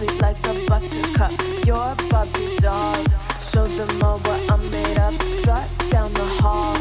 sweet like a buttercup. You're a Barbie doll. Show them all what I'm made of. Strut down the hall.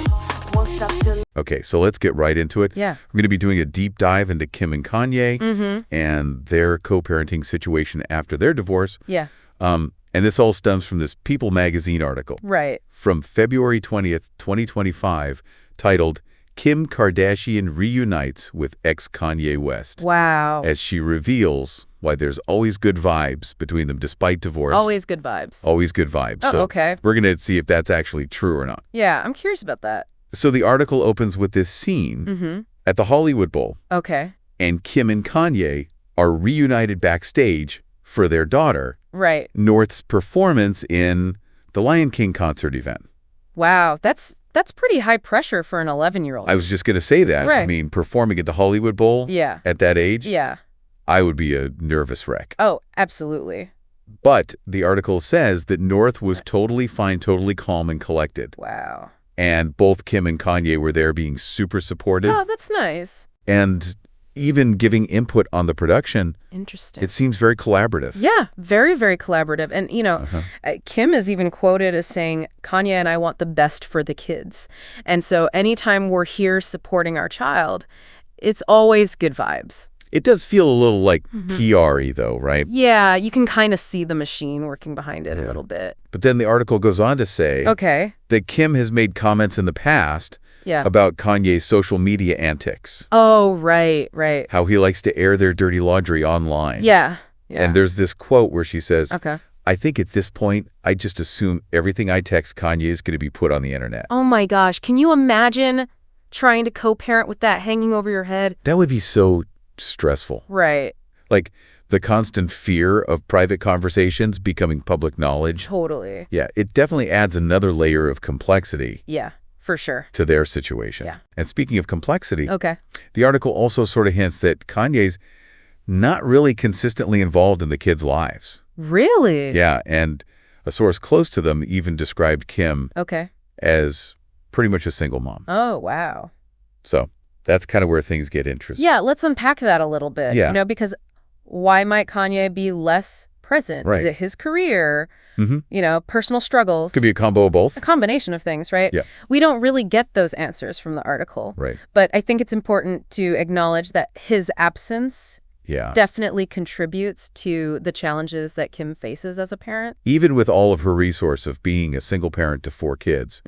Won't stop till... Okay, so let's get right into it. Yeah. We're going to be doing a deep dive into Kim and Kanye and their co-parenting situation after their divorce. Yeah. And this all stems from this People magazine article. Right. From February 20th, 2025, titled, Kim Kardashian Reunites with Ex-Kanye West. Wow. As she reveals why there's always good vibes between them despite divorce. Always good vibes. Always good vibes. Oh, so okay. we're going to see if that's actually true or not. Yeah, I'm curious about that. So the article opens with this scene at the Hollywood Bowl. Okay. And Kim and Kanye are reunited backstage for their daughter, Right. North's performance in the Lion King concert event. Wow. That's pretty high pressure for an 11-year-old. I was just going to say that. Right. I mean, performing at the Hollywood Bowl Yeah. at that age, Yeah. I would be a nervous wreck. Oh, absolutely. But the article says that North was totally fine, totally calm and collected. Wow. And both Kim and Kanye were there being super supportive Oh, that's nice. and even giving input on the production. Interesting. It seems very collaborative. Yeah, very, very collaborative. And, Kim is even quoted as saying, Kanye and I want the best for the kids. And so anytime we're here supporting our child, it's always good vibes. It does feel a little like PR-y, though, right? Yeah, you can kind of see the machine working behind it a little bit. But then the article goes on to say that Kim has made comments in the past about Kanye's social media antics. Oh, right. How he likes to air their dirty laundry online. Yeah. And there's this quote where she says, Okay. I think at this point, I just assume everything I text Kanye is going to be put on the internet. Oh, my gosh. Can you imagine trying to co-parent with that hanging over your head? That would be so stressful. Right. Like the constant fear of private conversations becoming public knowledge. Totally. Yeah, it definitely adds another layer of complexity. Yeah, for sure. To their situation. Yeah. And speaking of complexity, Okay. the article also sort of hints that Kanye's not really consistently involved in the kids' lives. Really? Yeah, and a source close to them even described Kim as pretty much a single mom. Oh, wow. So that's kind of where things get interesting. Yeah, let's unpack that a little bit. Yeah. Because why might Kanye be less present? Right. Is it his career? Personal struggles? Could be a combo of both. A combination of things, right? Yeah. We don't really get those answers from the article. Right. But I think it's important to acknowledge that his absence definitely contributes to the challenges that Kim faces as a parent. Even with all of her resource of being a single parent to 4 kids.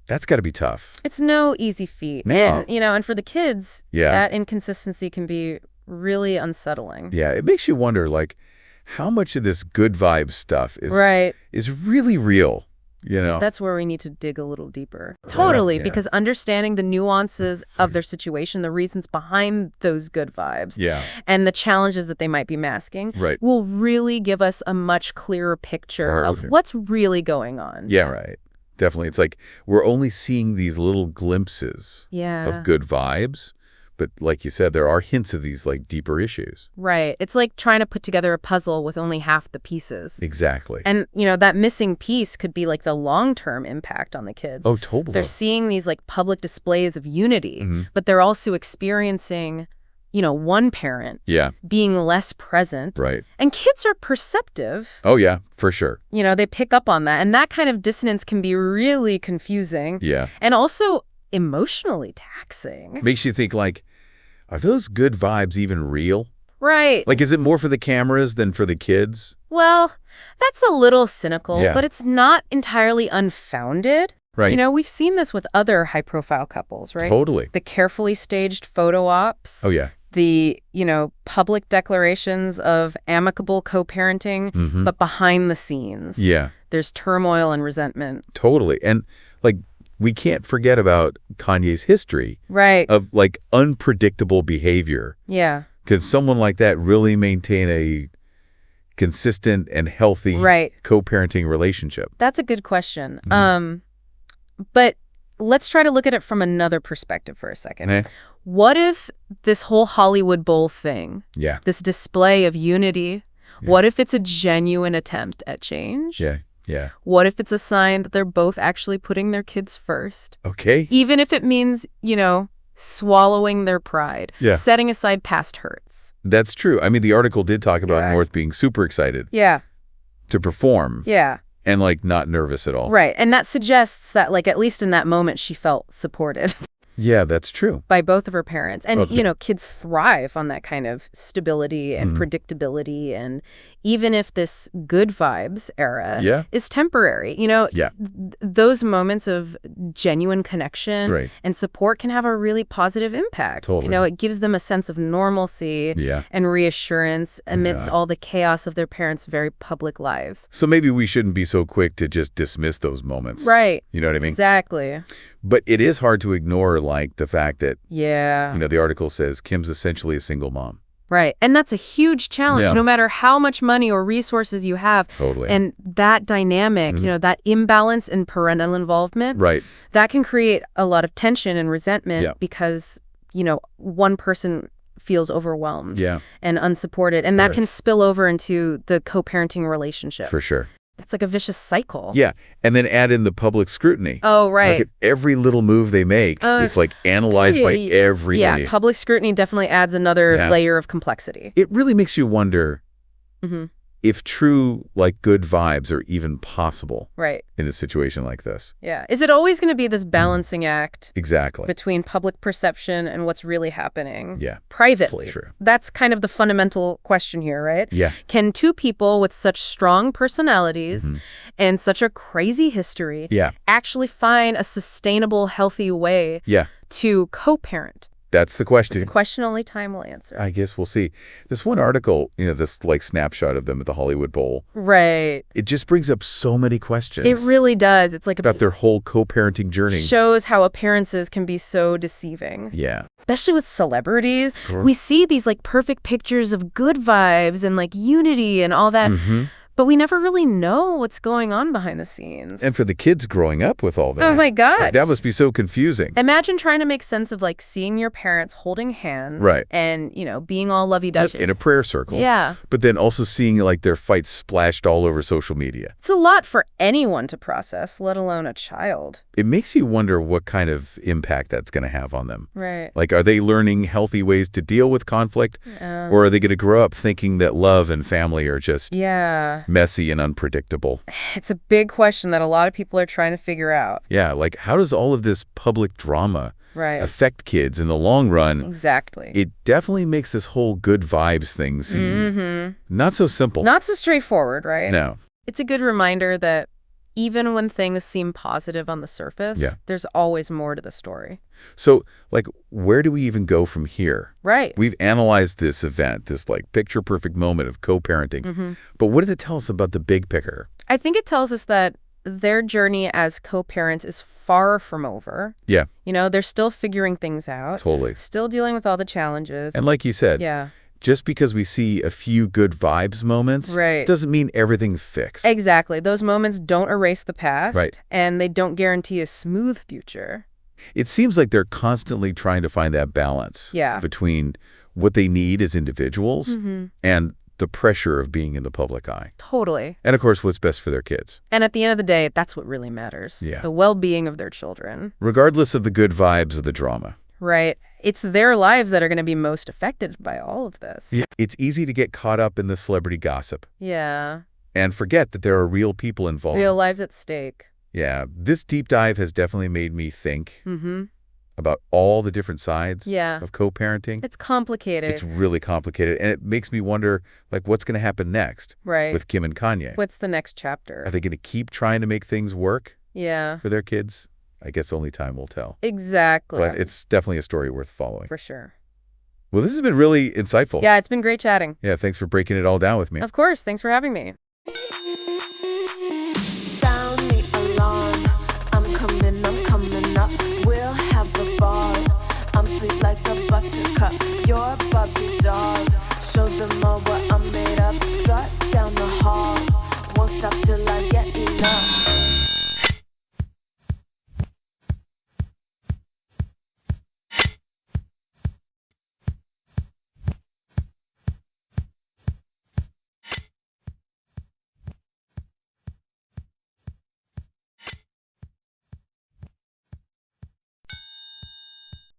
That's got to be tough. It's no easy feat. No. And, and for the kids, that inconsistency can be really unsettling. Yeah, it makes you wonder, like, how much of this good vibe stuff is really real, That's where we need to dig a little deeper. Totally, because understanding the nuances of their situation, the reasons behind those good vibes, and the challenges that they might be masking, will really give us a much clearer picture of what's really going on. Yeah, right. Definitely. It's like we're only seeing these little glimpses of good vibes. But like you said, there are hints of these like deeper issues. Right. It's like trying to put together a puzzle with only half the pieces. Exactly. And, that missing piece could be like the long-term impact on the kids. Oh, totally. They're seeing these like public displays of unity, but they're also experiencing one parent being less present. Right. And kids are perceptive. Oh, yeah, for sure. They pick up on that. And that kind of dissonance can be really confusing. Yeah. And also emotionally taxing. Makes you think, like, are those good vibes even real? Right. Like, is it more for the cameras than for the kids? Well, that's a little cynical, but it's not entirely unfounded. Right. We've seen this with other high-profile couples, right? Totally. The carefully staged photo ops. Oh, yeah. The, public declarations of amicable co-parenting, but behind the scenes. Yeah. There's turmoil and resentment. Totally. And, like, we can't forget about Kanye's history. Right. Of, like, unpredictable behavior. Yeah. Could someone like that really maintain a consistent and healthy co-parenting relationship? That's a good question. But let's try to look at it from another perspective for a second. What if this whole Hollywood Bowl thing, this display of unity, what if it's a genuine attempt at change? Yeah. What if it's a sign that they're both actually putting their kids first? Okay. Even if it means, swallowing their pride, setting aside past hurts. That's true. I mean, the article did talk about North being super excited to perform. And, like, not nervous at all. Right. And that suggests that, like, at least in that moment, she felt supported. Yeah, that's true. By both of her parents. And, you know, kids thrive on that kind of stability and predictability. And even if this good vibes era is temporary, you know, those moments of genuine connection and support can have a really positive impact. Totally. You know, it gives them a sense of normalcy and reassurance amidst all the chaos of their parents' very public lives. So maybe we shouldn't be so quick to just dismiss those moments. Right. You know what I mean? Exactly. But it is hard to ignore, like, the fact that, you know, the article says Kim's essentially a single mom. Right. And that's a huge challenge, no matter how much money or resources you have. Totally. And that dynamic, you know, that imbalance in parental involvement, that can create a lot of tension and resentment because, you know, one person feels overwhelmed and unsupported. And that can spill over into the co-parenting relationship. For sure. It's like a vicious cycle. Yeah. And then add in the public scrutiny. Oh, right. Like every little move they make is like analyzed by everybody. Yeah, public scrutiny definitely adds another layer of complexity. It really makes you wonder if true, like, good vibes are even possible in a situation like this. Yeah. Is it always going to be this balancing act exactly between public perception and what's really happening privately? True. That's kind of the fundamental question here, right? Yeah. Can two people with such strong personalities and such a crazy history actually find a sustainable, healthy way to co-parent? That's the question. It's a question only time will answer. I guess we'll see. This one article, you know, this like snapshot of them at the Hollywood Bowl. Right. It just brings up so many questions. It really does. It's like about their whole co-parenting journey. Shows how appearances can be so deceiving. Yeah. Especially with celebrities. We see these like perfect pictures of good vibes and like unity and all that. But we never really know what's going on behind the scenes. And for the kids growing up with all that. Oh, my gosh. Like, that must be so confusing. Imagine trying to make sense of, like, seeing your parents holding hands. And, you know, being all lovey-dovey. In a prayer circle. Yeah. But then also seeing, like, their fights splashed all over social media. It's a lot for anyone to process, let alone a child. It makes you wonder what kind of impact that's going to have on them. Right. Like, are they learning healthy ways to deal with conflict? Or are they going to grow up thinking that love and family are just messy and unpredictable? It's a big question that a lot of people are trying to figure out. Yeah, like how does all of this public drama affect kids in the long run? Exactly. It definitely makes this whole good vibes thing seem not so simple. Not so straightforward, right? No. It's a good reminder that even when things seem positive on the surface, there's always more to the story. So, like, where do we even go from here? Right. We've analyzed this event, this, like, picture-perfect moment of co-parenting. But what does it tell us about the big picture? I think it tells us that their journey as co-parents is far from over. Yeah. You know, they're still figuring things out. Totally. Still dealing with all the challenges. And like you said, just because we see a few good vibes moments doesn't mean everything's fixed. Exactly. Those moments don't erase the past. And they don't guarantee a smooth future. It seems like they're constantly trying to find that balance between what they need as individuals and the pressure of being in the public eye. Totally. And, of course, what's best for their kids. And at the end of the day, that's what really matters. Yeah. The well-being of their children. Regardless of the good vibes of the drama. Right. It's their lives that are going to be most affected by all of this. Yeah. It's easy to get caught up in the celebrity gossip. Yeah. And forget that there are real people involved. Real lives at stake. Yeah. This deep dive has definitely made me think about all the different sides of co-parenting. It's complicated. It's really complicated. And it makes me wonder, like, what's going to happen next with Kim and Kanye? What's the next chapter? Are they going to keep trying to make things work for their kids? I guess only time will tell. Exactly. But it's definitely a story worth following. For sure. Well, this has been really insightful. Yeah, it's been great chatting. Yeah, thanks for breaking it all down with me. Of course. Thanks for having me. Sound the alarm. I'm coming up. We'll have the ball. I'm sweet like a buttercup.